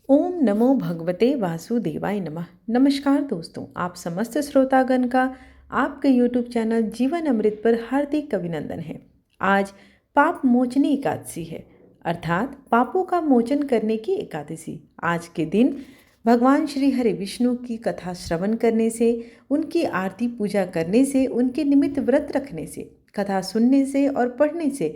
ओम नमो भगवते वासुदेवाय नमः। नमस्कार दोस्तों, आप समस्त श्रोतागण का आपके YouTube चैनल जीवन अमृत पर हार्दिक अभिनंदन है। आज पाप मोचनी एकादशी है, अर्थात पापों का मोचन करने की एकादशी। आज के दिन भगवान श्री हरि विष्णु की कथा श्रवण करने से, उनकी आरती पूजा करने से, उनके निमित्त व्रत रखने से, कथा सुनने से और पढ़ने से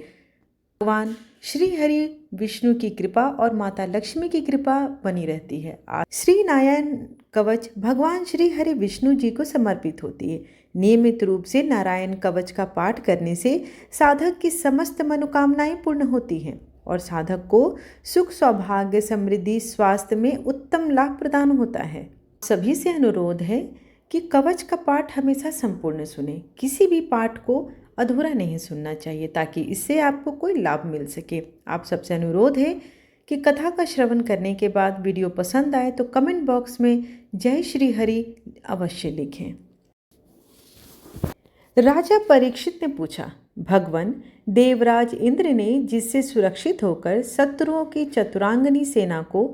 भगवान श्री हरि विष्णु की कृपा और माता लक्ष्मी की कृपा बनी रहती है। आज श्री नारायण कवच भगवान श्री हरि विष्णु जी को समर्पित होती है। नियमित रूप से नारायण कवच का पाठ करने से साधक की समस्त मनोकामनाएं पूर्ण होती हैं और साधक को सुख, सौभाग्य, समृद्धि, स्वास्थ्य में उत्तम लाभ प्रदान होता है। सभी से अनुरोध है कि कवच का पाठ हमेशा संपूर्ण सुने। किसी भी पाठ को अधूरा नहीं सुनना चाहिए ताकि इससे आपको कोई लाभ मिल सके। आप सबसे अनुरोध है कि कथा का श्रवण करने के बाद वीडियो पसंद आए तो कमेंट बॉक्स में जय श्री हरि अवश्य लिखें। राजा परीक्षित ने पूछा, भगवान देवराज इंद्र ने जिससे सुरक्षित होकर शत्रुओं की चतुरांगनी सेना को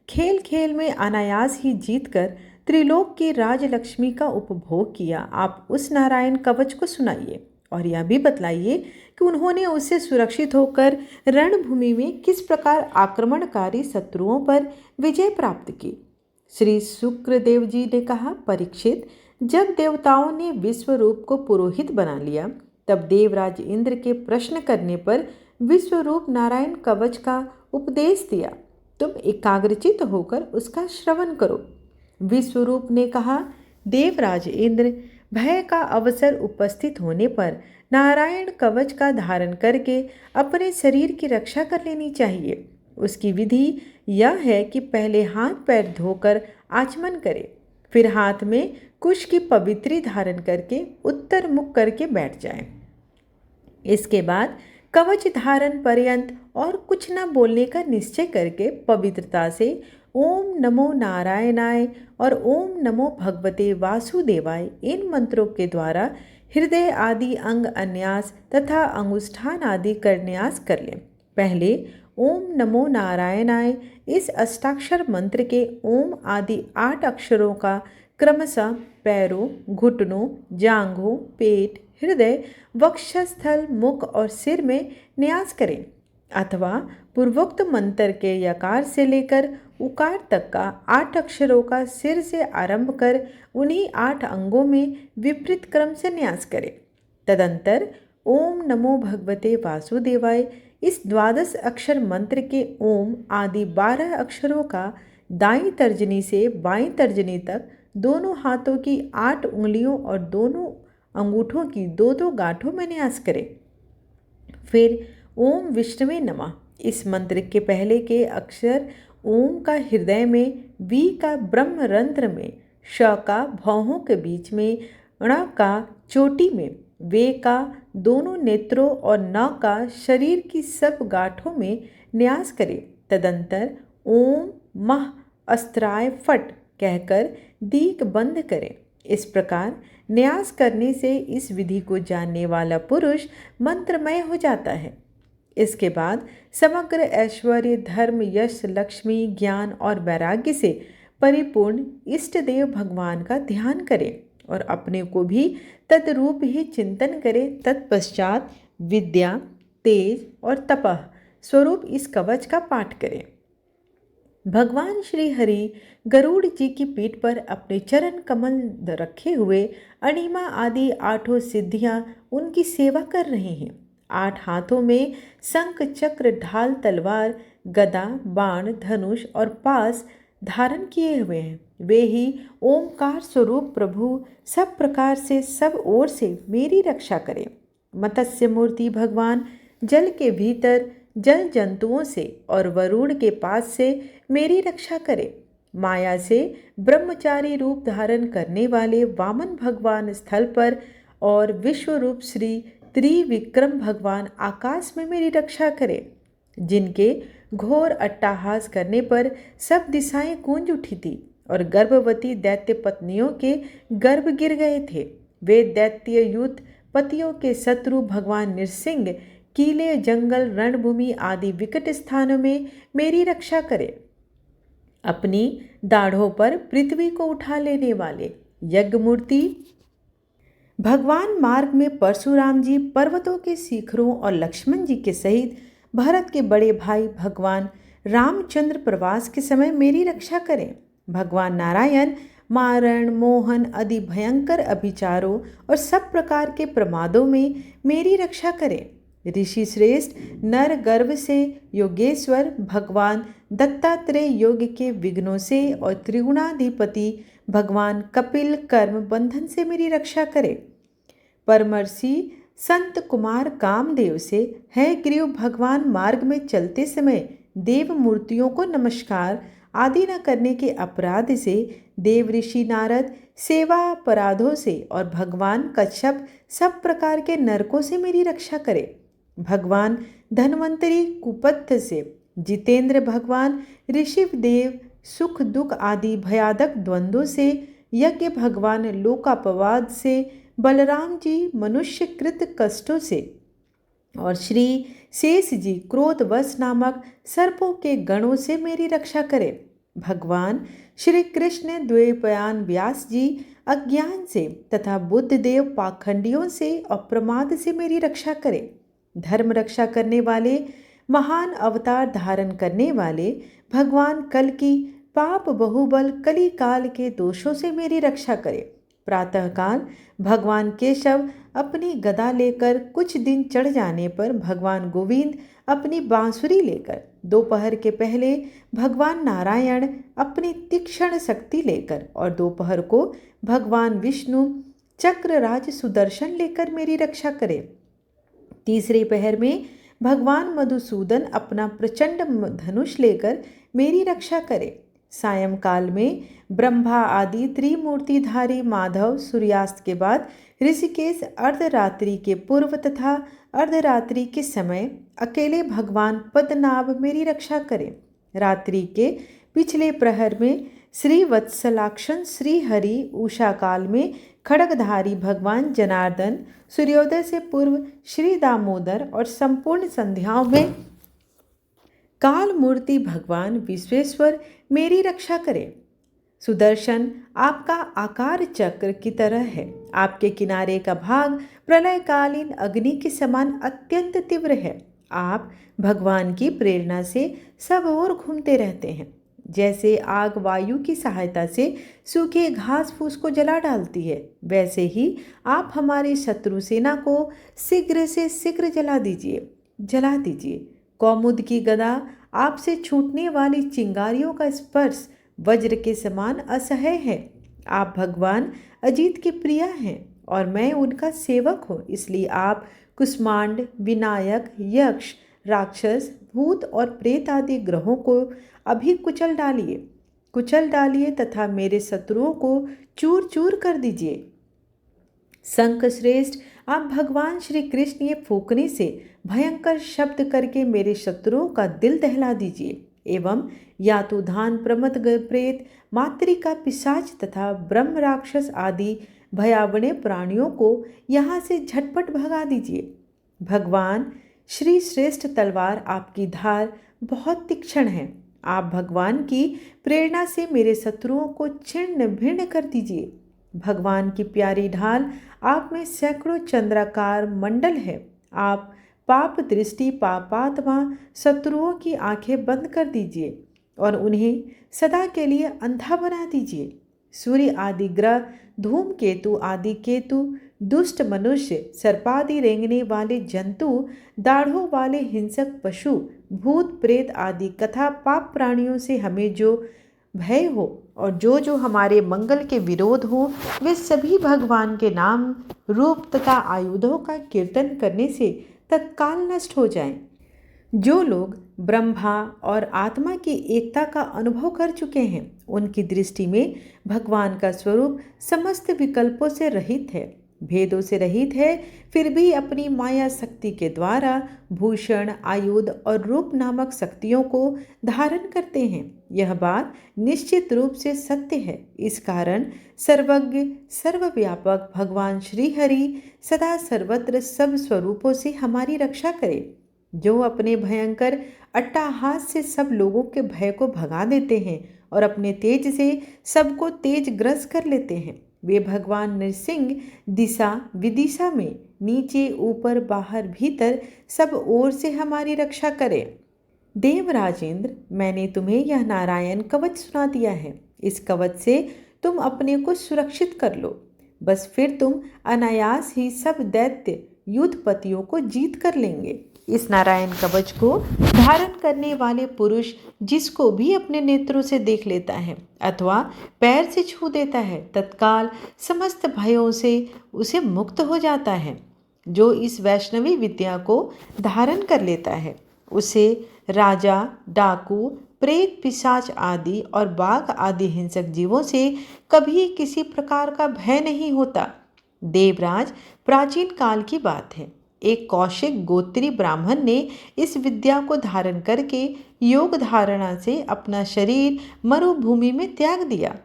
खेल खेल में अनायास ही जीतकर त्रिलोक की राजलक्ष्मी का उपभोग किया, आप उस नारायण कवच को सुनाइए और यह भी बतलाइए कि उन्होंने उससे सुरक्षित होकर रणभूमि में किस प्रकार आक्रमणकारी शत्रुओं पर विजय प्राप्त की। श्री शुक्रदेव जी ने कहा, परीक्षित, जब देवताओं ने विश्वरूप को पुरोहित बना लिया तब देवराज इंद्र के प्रश्न करने पर विश्वरूप नारायण कवच का उपदेश दिया। तुम एकाग्रचित होकर उसका श्रवण करो। विश्वरूप ने कहा, देवराज इंद्र, भय का अवसर उपस्थित होने पर नारायण कवच का धारण करके अपने शरीर की रक्षा कर लेनी चाहिए। उसकी विधि यह है कि पहले हाथ पैर धोकर आचमन करे, फिर हाथ में कुश की पवित्री धारण करके उत्तर मुख करके बैठ जाए। इसके बाद कवच धारण पर्यंत और कुछ न बोलने का निश्चय करके पवित्रता से ओम नमो नारायणाय और ओम नमो भगवते वासुदेवाय इन मंत्रों के द्वारा हृदय आदि अंग अन्यास तथा अंगुष्ठान आदि करन्यास कर लें। पहले ओम नमो नारायणाय इस अष्टाक्षर मंत्र के ओम आदि 8 अक्षरों का क्रमशः पैरों, घुटनों, जांघों, पेट, हृदय, वक्षस्थल, मुख और सिर में न्यास करें अथवा पूर्वोक्त मंत्र के यकार से लेकर उकार तक का 8 अक्षरों का सिर से आरंभ कर उन्हीं 8 अंगों में विपरीत क्रम से न्यास करें। तदंतर ओम नमो भगवते वासुदेवाय इस 12 अक्षर मंत्र के ओम आदि 12 अक्षरों का दाईं तर्जनी से बाईं तर्जनी तक दोनों हाथों की 8 उंगलियों और दोनों अंगूठों की 2-2 गांठों में न्यास करें। फिर ओम विष्णुवे नमः इस मंत्र के पहले के अक्षर ओम का हृदय में, वी का ब्रह्म रंध्र में, श का भौहों के बीच में, ण का चोटी में, वे का दोनों नेत्रों और न का शरीर की सब गांठों में न्यास करें। तदंतर ओम मह अस्त्राय फट कहकर दीक बंद करें। इस प्रकार न्यास करने से इस विधि को जानने वाला पुरुष मंत्रमय हो जाता है। इसके बाद समग्र ऐश्वर्य, धर्म, यश, लक्ष्मी, ज्ञान और वैराग्य से परिपूर्ण इष्ट देव भगवान का ध्यान करें और अपने को भी तदरूप ही चिंतन करें। तत्पश्चात विद्या, तेज और तपह स्वरूप इस कवच का पाठ करें। भगवान श्री हरि गरुड़ जी की पीठ पर अपने चरण कमल रखे हुए अणिमा आदि 8 सिद्धियां उनकी सेवा कर रहे हैं। 8 हाथों में शंख, चक्र, ढाल, तलवार, गदा, बाण, धनुष और पास धारण किए हुए हैं। वे ही ओमकार स्वरूप प्रभु सब प्रकार से, सब ओर से मेरी रक्षा करें। मत्स्य मूर्ति भगवान जल के भीतर जल जंतुओं से और वरुण के पास से मेरी रक्षा करें। माया से ब्रह्मचारी रूप धारण करने वाले वामन भगवान स्थल पर और विश्वरूप श्री त्रिविक्रम भगवान आकाश में मेरी रक्षा करें। जिनके घोर अट्टहास करने पर सब दिशाएं गूंज उठी थी और गर्भवती दैत्य पत्नियों के गर्भ गिर गए थे। वे दैत्य युद्ध पतियों के शत्रु भगवान नृसिंह किले, जंगल, रणभूमि आदि विकट स्थानों में मेरी रक्षा करें। अपनी दाढ़ों पर पृथ्वी को उठा लेने वाले यज्ञ मूर्ति। भगवान मार्ग में परशुराम जी पर्वतों के शिखरों और लक्ष्मण जी के सहित भरत के बड़े भाई भगवान रामचंद्र प्रवास के समय मेरी रक्षा करें। भगवान नारायण मारण मोहन आदि भयंकर अभिचारों और सब प्रकार के प्रमादों में मेरी रक्षा करें। ऋषि श्रेष्ठ नर गर्भ से योगेश्वर भगवान दत्तात्रेय योग के विघ्नों से और त्रिगुणाधिपति भगवान कपिल कर्म बंधन से मेरी रक्षा करे। परमर्षि संत कुमार कामदेव से है ग्रीव भगवान मार्ग में चलते समय देव मूर्तियों को नमस्कार आदि न करने के अपराध से, देव ऋषि नारद सेवा अपराधों से और भगवान कच्छप सब प्रकार के नरकों से मेरी रक्षा करे। भगवान धन्वंतरी कुपथ से, जितेंद्र भगवान ऋषिव देव सुख दुख आदि भयादक द्वंद्वों से, यज्ञ भगवान लोकापवाद से, बलराम जी मनुष्यकृत कष्टों से और श्री शेष जी क्रोधवश नामक सर्पों के गणों से मेरी रक्षा करे। भगवान श्री कृष्ण द्वैपायन व्यास जी अज्ञान से तथा बुद्ध देव पाखंडियों से और प्रमाद से मेरी रक्षा करे। धर्म रक्षा करने वाले महान अवतार धारण करने वाले भगवान कल की पाप बहुबल कली काल के दोषों से मेरी रक्षा करे। प्रातःकाल भगवान केशव अपनी गदा लेकर कुछ दिन चढ़ जाने पर भगवान गोविंद अपनी बांसुरी लेकर, दोपहर के पहले भगवान नारायण अपनी तीक्ष्ण शक्ति लेकर और दोपहर को भगवान विष्णु चक्रराज सुदर्शन लेकर मेरी रक्षा करे। तीसरे पहर में भगवान मधुसूदन अपना प्रचंड धनुष लेकर मेरी रक्षा करे। सायंकाल में ब्रह्मा आदि त्रिमूर्तिधारी माधव सूर्यास्त के बाद ऋषिकेश अर्धरात्रि के पूर्व तथा अर्धरात्रि के समय अकेले भगवान पद्मनाभ मेरी रक्षा करें। रात्रि के पिछले प्रहर में श्री वत्सलाक्षण श्री हरि, उषा काल में खड्गधारी भगवान जनार्दन, सूर्योदय से पूर्व श्री दामोदर और संपूर्ण संध्याओं में काल मूर्ति भगवान विश्वेश्वर मेरी रक्षा करें। सुदर्शन आपका आकार चक्र की तरह है। आपके किनारे का भाग प्रलयकालीन अग्नि के समान अत्यंत तीव्र है। आप भगवान की प्रेरणा से सब ओर घूमते रहते हैं। जैसे आग वायु की सहायता से सूखे घास फूस को जला डालती है, वैसे ही आप हमारी शत्रु सेना को शीघ्र से शीघ्र जला दीजिए। कौमुद की गदा आपसे छूटने वाली चिंगारियों का स्पर्श वज्र के समान असह्य है। आप भगवान अजीत की प्रिया हैं और मैं उनका सेवक हूँ, इसलिए आप कुष्मांड, विनायक, यक्ष, राक्षस, भूत और प्रेत आदि ग्रहों को अभी कुचल डालिए तथा मेरे शत्रुओं को चूर चूर कर दीजिए। संक श्रेष्ठ आप भगवान श्री कृष्ण ये फूंकने से भयंकर शब्द करके मेरे शत्रुओं का दिल दहला दीजिए एवं यातुधान प्रमथ प्रेत मातृका पिशाच तथा ब्रह्म राक्षस आदि भयावने प्राणियों को यहाँ से झटपट भगा दीजिए। भगवान श्री श्रेष्ठ तलवार आपकी धार बहुत तीक्ष्ण है। आप भगवान की प्रेरणा से मेरे शत्रुओं को छिन्न भिन्न कर दीजिए। भगवान की प्यारी ढाल आप में सैकड़ों चंद्राकार मंडल है। आप पाप दृष्टि पापात्मा शत्रुओं की आंखें बंद कर दीजिए और उन्हें सदा के लिए अंधा बना दीजिए। सूर्य आदि ग्रह, धूमकेतु आदि केतु, दुष्ट मनुष्य, सर्पादि रेंगने वाले जंतु, दाढ़ों वाले हिंसक पशु, भूत प्रेत आदि कथा पाप प्राणियों से हमें जो भय हो और जो हमारे मंगल के विरोध हो, वे सभी भगवान के नाम रूप तथा आयुधों का कीर्तन करने से तत्काल नष्ट हो जाएं। जो लोग ब्रह्मा और आत्मा की एकता का अनुभव कर चुके हैं, उनकी दृष्टि में भगवान का स्वरूप समस्त विकल्पों से रहित है, भेदों से रहित है, फिर भी अपनी माया शक्ति के द्वारा भूषण, आयुध और रूप नामक शक्तियों को धारण करते हैं। यह बात निश्चित रूप से सत्य है। इस कारण सर्वज्ञ सर्वव्यापक भगवान श्री हरि सदा सर्वत्र सब स्वरूपों से हमारी रक्षा करे। जो अपने भयंकर अट्टहास से सब लोगों के भय को भगा देते हैं और अपने तेज से सबको तेज ग्रस्त कर लेते हैं। वे भगवान नरसिंह दिशा विदिशा में नीचे ऊपर बाहर भीतर सब ओर से हमारी रक्षा करें। देवराजेंद्र, मैंने तुम्हें यह नारायण कवच सुना दिया है। इस कवच से तुम अपने को सुरक्षित कर लो। बस फिर तुम अनायास ही सब दैत्य युद्धपतियों को जीत कर लेंगे। इस नारायण कवच को धारण करने वाले पुरुष जिसको भी अपने नेत्रों से देख लेता है अथवा पैर से छू देता है, तत्काल समस्त भयों से उसे मुक्त हो जाता है। जो इस वैष्णवी विद्या को धारण कर लेता है उसे राजा, डाकू, प्रेत, पिशाच आदि और बाघ आदि हिंसक जीवों से कभी किसी प्रकार का भय नहीं होता। देवराज, प्राचीन काल की बात है, एक कौशिक गोत्री ब्राह्मण ने इस विद्या को धारण करके योग धारणा से अपना शरीर मरुभूमि में त्याग दिया।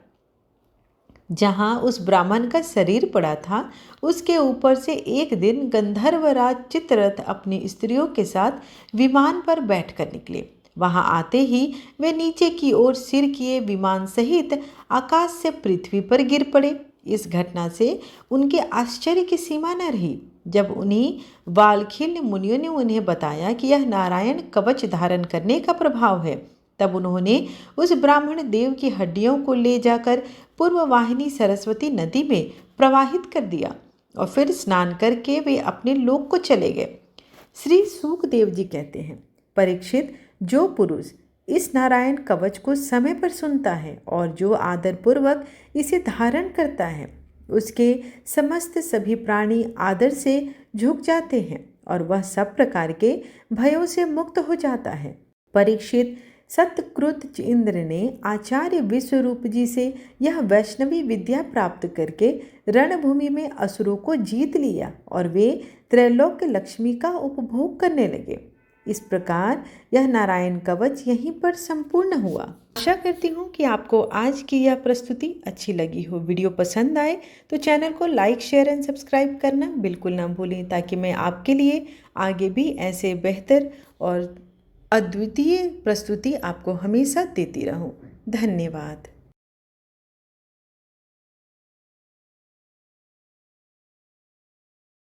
जहाँ उस ब्राह्मण का शरीर पड़ा था उसके ऊपर से एक दिन गंधर्वराज चित्ररथ अपनी स्त्रियों के साथ विमान पर बैठकर निकले। वहां आते ही वे नीचे की ओर सिर किए विमान सहित आकाश से पृथ्वी पर गिर पड़े। इस घटना से उनके आश्चर्य की सीमा न रही। जब उन्हीं वालखिल्य मुनियों ने उन्हें बताया कि यह नारायण कवच धारण करने का प्रभाव है, तब उन्होंने उस ब्राह्मण देव की हड्डियों को ले जाकर पूर्ववाहिनी सरस्वती नदी में प्रवाहित कर दिया और फिर स्नान करके वे अपने लोक को चले गए। श्री सूकदेव जी कहते हैं, परीक्षित, जो पुरुष इस नारायण कवच को समय पर सुनता है और जो आदरपूर्वक इसे धारण करता है उसके समस्त सभी प्राणी आदर से झुक जाते हैं और वह सब प्रकार के भयों से मुक्त हो जाता है। परीक्षित, सतकृत इंद्र ने आचार्य विश्वरूप जी से यह वैष्णवी विद्या प्राप्त करके रणभूमि में असुरों को जीत लिया और वे त्रैलोक्य लक्ष्मी का उपभोग करने लगे। इस प्रकार यह नारायण कवच यहीं पर संपूर्ण हुआ। आशा करती हूँ कि आपको आज की यह प्रस्तुति अच्छी लगी हो। वीडियो पसंद आए तो चैनल को लाइक, शेयर एंड सब्सक्राइब करना बिल्कुल ना भूलें, ताकि मैं आपके लिए आगे भी ऐसे बेहतर और अद्वितीय प्रस्तुति आपको हमेशा देती रहूं। धन्यवाद।